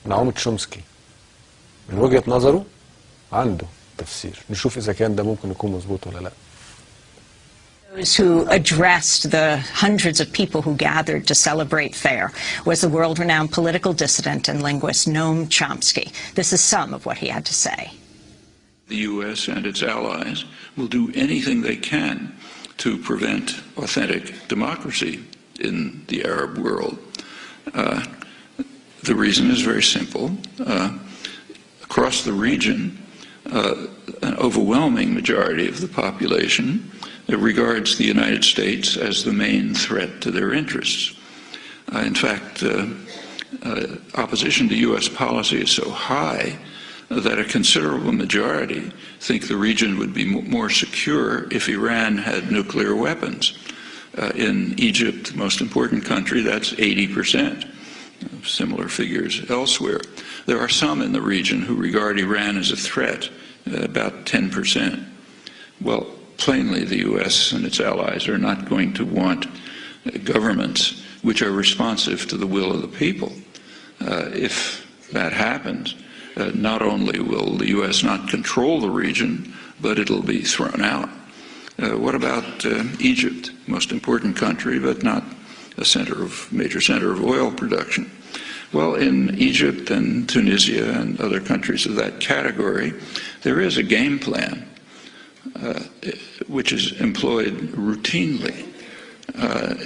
نعومة شومسكي من وجهة نظره عنده تفسير، نشوف إذا كان ده ممكن يكون مظبوط ولا لا. Those who addressed the hundreds of people who gathered to celebrate FAIR was the world-renowned political dissident and linguist Noam Chomsky. This is some of what he had to say. The U.S. and its allies will do anything they can to prevent authentic democracy in the Arab world. The reason is very simple. Across the region, an overwhelming majority of the population regards the United States as the main threat to their interests. In fact, opposition to U.S. policy is so high that a considerable majority think the region would be more secure if Iran had nuclear weapons. In Egypt, the most important country, that's 80%. Similar figures elsewhere. There are some in the region who regard Iran as a threat, about 10%. Well, plainly the U.S. and its allies are not going to want governments which are responsive to the will of the people. If that happens, not only will the U.S. not control the region, but it'll be thrown out. What about Egypt, most important country, but not a major center of oil production? Well, in Egypt and Tunisia and other countries of that category, there is a game plan which is employed routinely,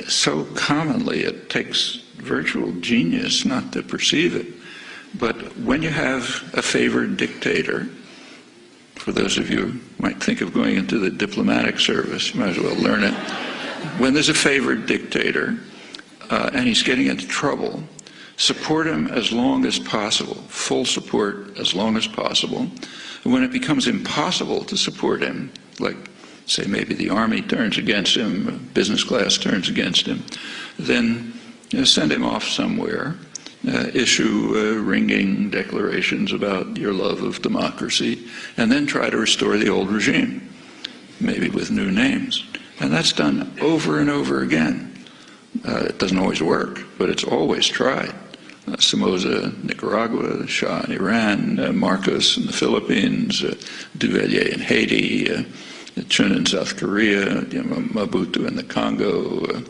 so commonly it takes virtual genius not to perceive it. But when you have a favored dictator, for those of you who might think of going into the diplomatic service, you might as well learn it. When there's a favored dictator and he's getting into trouble, support him as long as possible, full support as long as possible. And when it becomes impossible to support him, like say maybe the army turns against him, business class turns against him, then send him off somewhere. Issue ringing declarations about your love of democracy, and then try to restore the old regime, maybe with new names. And that's done over and over again. It doesn't always work, but it's always tried. Somoza, Nicaragua, Shah in Iran, Marcos in the Philippines, Duvalier in Haiti, Chun in South Korea, Mobutu in the Congo,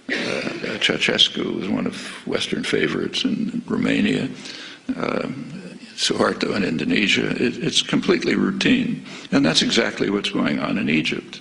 Ceausescu was one of Western favorites in Romania, Suharto in Indonesia. It's completely routine. And that's exactly what's going on in Egypt.